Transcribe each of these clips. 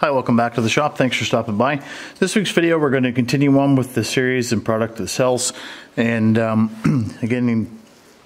Hi, welcome back to the shop. Thanks for stopping by. This week's video, we're going to continue on with the series and product that sells. And again,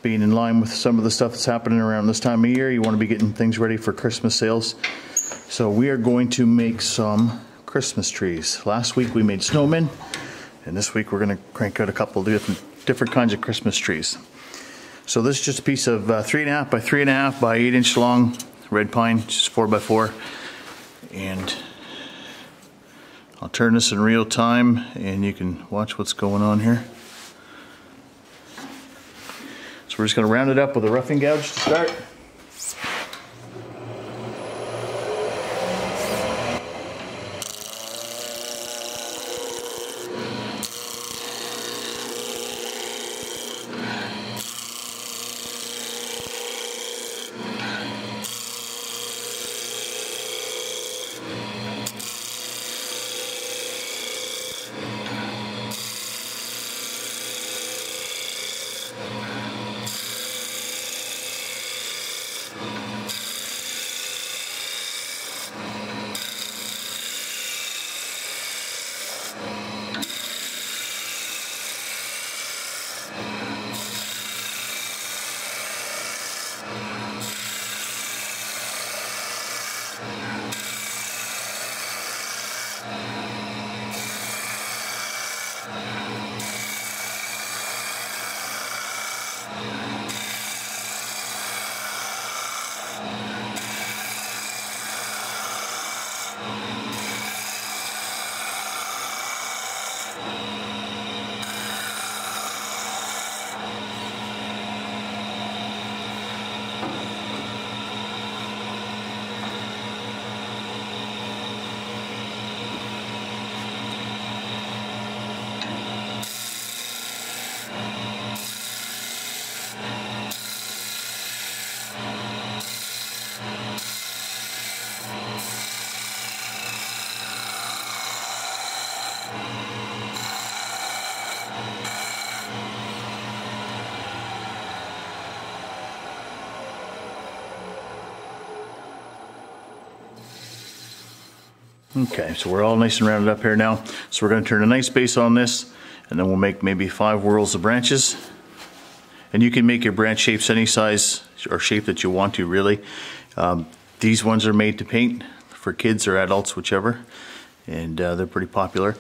being in line with some of the stuff that's happening around this time of year, you want to be getting things ready for Christmas sales. So we are going to make some Christmas trees. Last week we made snowmen, and this week we're going to crank out a couple of different kinds of Christmas trees. So this is just a piece of 3.5 by 3.5 by 8 inch long red pine, just 4x4. And I'll turn this in real time and you can watch what's going on here. So we're just going to round it up with a roughing gouge to start. Okay, so we're all nice and rounded up here now. So we're going to turn a nice base on this, and then we'll make maybe 5 whorls of branches. And you can make your branch shapes any size or shape that you want to, really. These ones are made to paint for kids or adults, whichever, and they're pretty popular.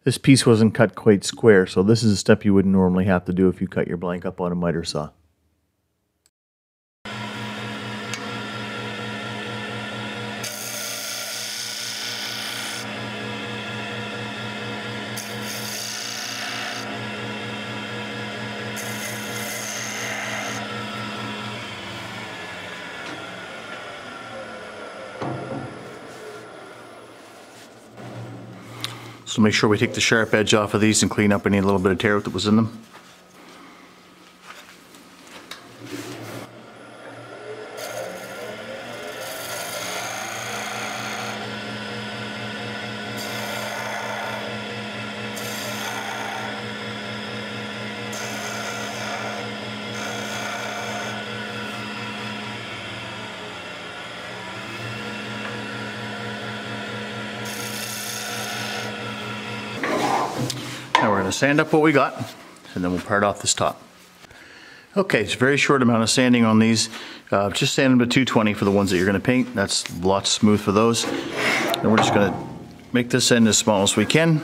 This piece wasn't cut quite square, so this is a step you wouldn't normally have to do if you cut your blank up on a miter saw. So make sure we take the sharp edge off of these and clean up any little bit of tear that was in them. Now we're going to sand up what we got, and then we'll part off this top. Okay, it's a very short amount of sanding on these. Just sand them to 220 for the ones that you're going to paint. That's lots smooth for those. And we're just going to make this end as small as we can.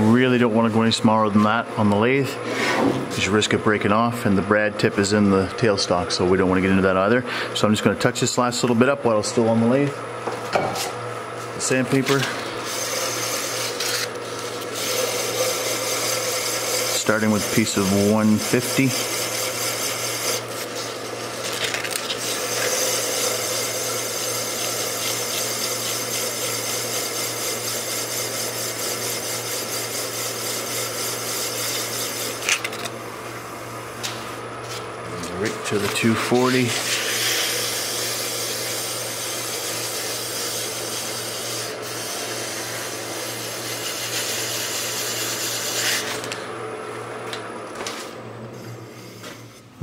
Really don't want to go any smaller than that on the lathe because you risk it breaking off, and the brad tip is in the tailstock, so we don't want to get into that either. So I'm just going to touch this last little bit up while it's still on the lathe. The sandpaper, starting with a piece of 150. Right to the 240.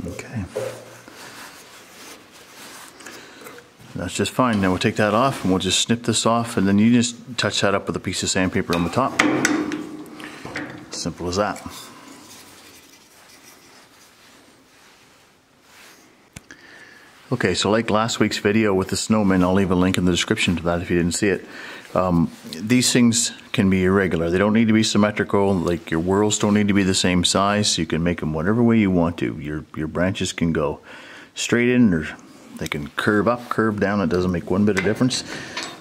Okay. That's just fine. Now we'll take that off and we'll just snip this off, and then you just touch that up with a piece of sandpaper on the top. Simple as that. Okay, so like last week's video with the snowman, I'll leave a link in the description to that if you didn't see it. These things can be irregular. They don't need to be symmetrical. Like your whorls don't need to be the same size. You can make them whatever way you want to. Your branches can go straight in, or they can curve up, curve down. It doesn't make one bit of difference.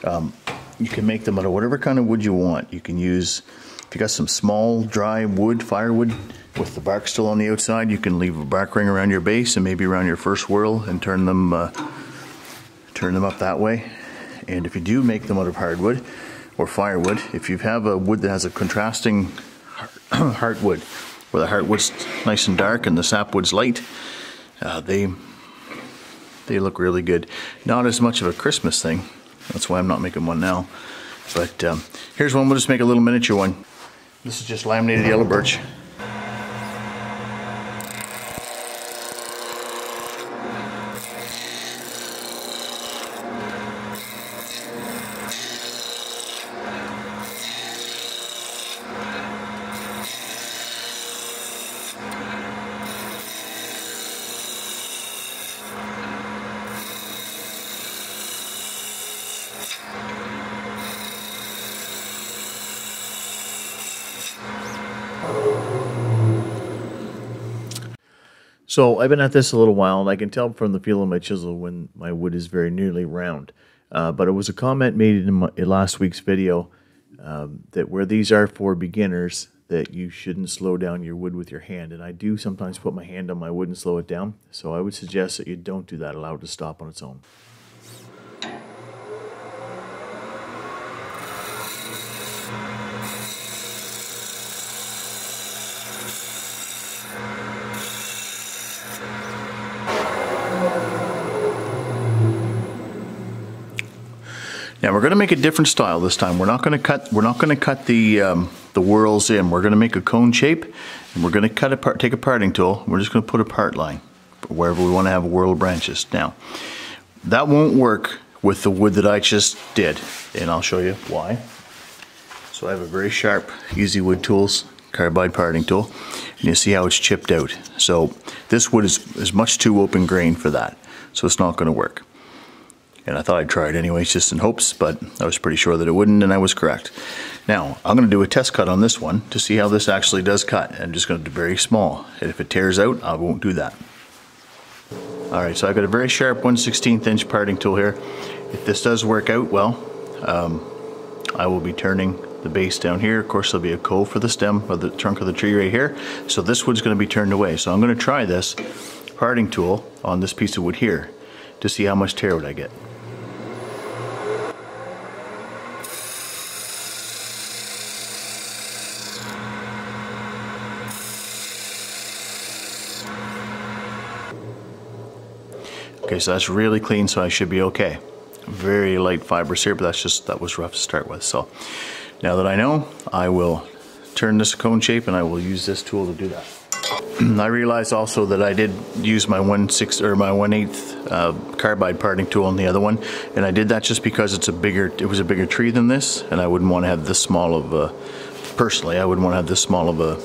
You can make them out of whatever kind of wood you want. You can use, if you got some small dry wood, firewood, with the bark still on the outside, you can leave a bark ring around your base and maybe around your first whorl and turn them up that way. And if you do make them out of hardwood or firewood, if you have a wood that has a contrasting heartwood, where the heartwood's nice and dark and the sapwood's light, they look really good. Not as much of a Christmas thing. That's why I'm not making one now. But here's one. We'll just make a little miniature one. This is just laminated yellow birch. So I've been at this a little while, and I can tell from the feel of my chisel when my wood is very nearly round. But it was a comment made in last week's video that where these are for beginners, that you shouldn't slow down your wood with your hand. And I do sometimes put my hand on my wood and slow it down. So I would suggest that you don't do that. Allow it to stop on its own. Now we're going to make a different style this time. We're not going to cut the whorls in. We're going to make a cone shape, and we're going to cut apart. Take a parting tool. We're just going to put a part line wherever we want to have a whorl of branches. Now that won't work with the wood that I just did, and I'll show you why. So I have a very sharp Easy Wood Tools carbide parting tool, and you see how it's chipped out. So this wood is much too open grain for that, so it's not going to work. And I thought I'd try it anyways, just in hopes, but I was pretty sure that it wouldn't, and I was correct. Now, I'm going to do a test cut on this one to see how this actually does cut. I'm just going to do very small, and if it tears out, I won't do that. Alright, so I've got a very sharp 1/16 inch parting tool here. If this does work out well, I will be turning the base down here. Of course, there'll be a cove for the stem, or the trunk of the tree right here. So this wood's going to be turned away. So I'm going to try this parting tool on this piece of wood here to see how much tear wood I get. Okay, so that's really clean, so I should be okay. Very light fibers here, but that was rough to start with. So now that I know, I will turn this cone shape, and I will use this tool to do that. I realized also that I did use my 1/6 or my 1/8 carbide parting tool on the other one, and I did that just because it was a bigger tree than this, and I wouldn't want to have this small of a, personally, I wouldn't want to have this small of a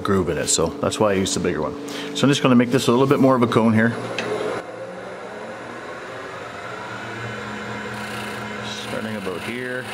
groove in it, so that's why I used the bigger one. So I'm just going to make this a little bit more of a cone here. Starting about here.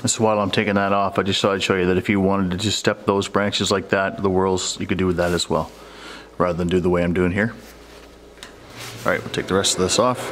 So while I'm taking that off, I just thought I'd show you that if you wanted to just step those branches like that, the whorls, you could do with that as well, rather than do the way I'm doing here. Alright, we'll take the rest of this off.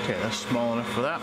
Okay, that's small enough for that.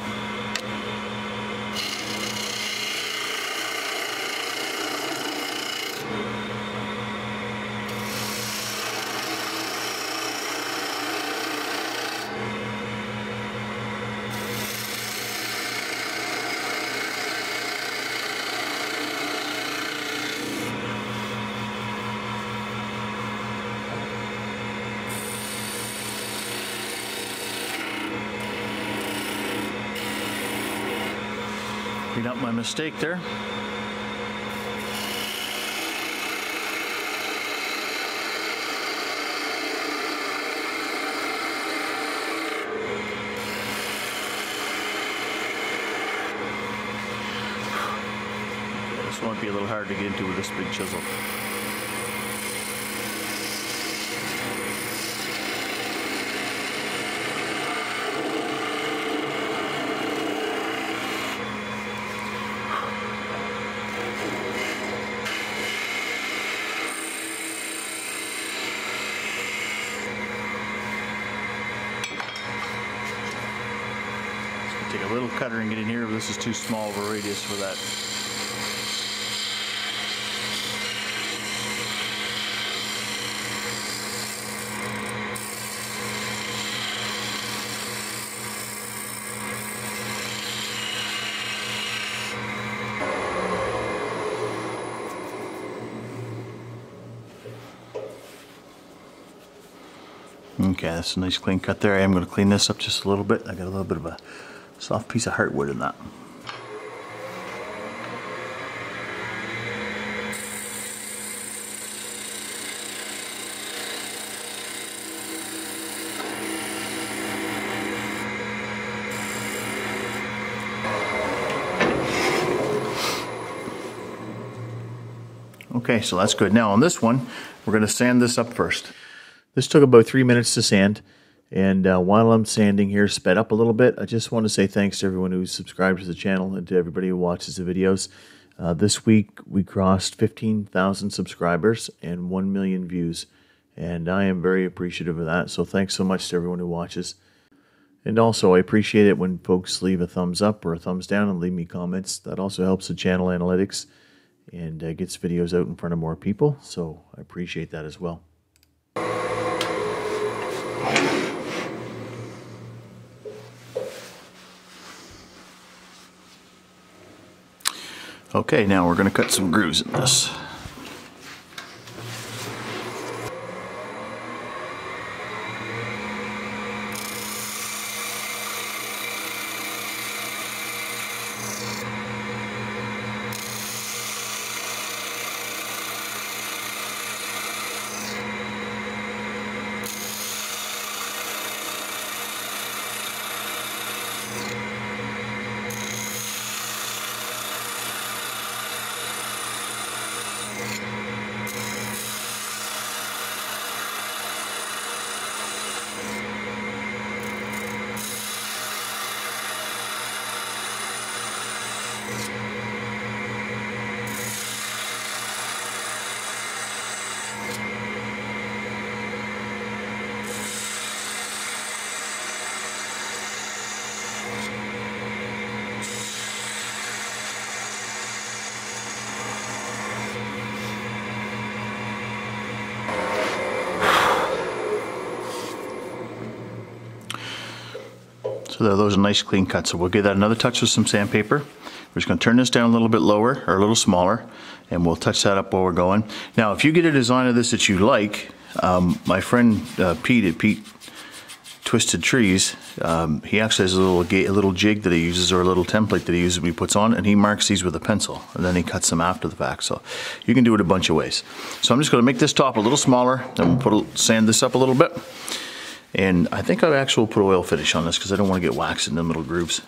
Clean up my mistake there. This might be a little hard to get into with this big chisel. Take a little cutter and get in here. This is too small of a radius for that. Okay, that's a nice clean cut there. I am going to clean this up just a little bit. I got a little bit of a soft piece of hardwood in that. Okay, so that's good. Now on this one, we're going to sand this up first. This took about 3 minutes to sand. And while I'm sanding here, sped up a little bit, I just want to say thanks to everyone who's subscribed to the channel and to everybody who watches the videos. This week we crossed 15,000 subscribers and 1 million views. And I am very appreciative of that. So thanks so much to everyone who watches. And also I appreciate it when folks leave a thumbs up or a thumbs down and leave me comments. That also helps the channel analytics and gets videos out in front of more people. So I appreciate that as well. Okay, now we're going to cut some grooves in this. So those are nice clean cuts. So we'll give that another touch with some sandpaper. We're just going to turn this down a little bit lower or a little smaller, and we'll touch that up while we're going. Now, if you get a design of this that you like, my friend Pete at Pete Twisted Trees, he actually has a little jig that he uses, or a little template that he uses when he puts on, and he marks these with a pencil, and then he cuts them after the fact. So you can do it a bunch of ways. So I'm just going to make this top a little smaller, and we'll sand this up a little bit. And I think I actually will put oil finish on this because I don't want to get wax in the middle grooves.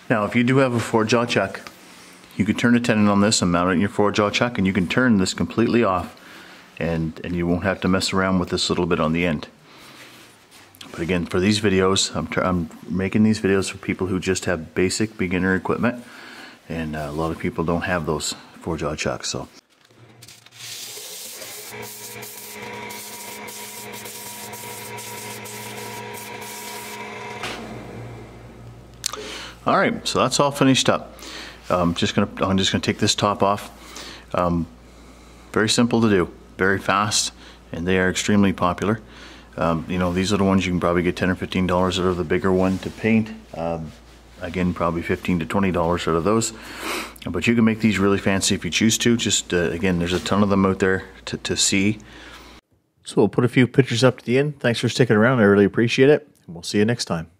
Now, if you do have a 4-jaw chuck, you could turn a tenon on this and mount it in your 4-jaw chuck, and you can turn this completely off, and you won't have to mess around with this little bit on the end. But again, for these videos, I'm making these videos for people who just have basic beginner equipment, and a lot of people don't have those 4-jaw chucks. So. All right, so that's all finished up. I'm just gonna take this top off. Very simple to do, very fast, and they are extremely popular. You know, these are the ones you can probably get $10 or $15 out of. The bigger one to paint, again, probably $15 to $20 out of those. But you can make these really fancy if you choose to. Just again, there's a ton of them out there to see. So we'll put a few pictures up to the end. Thanks for sticking around. I really appreciate it. And we'll see you next time.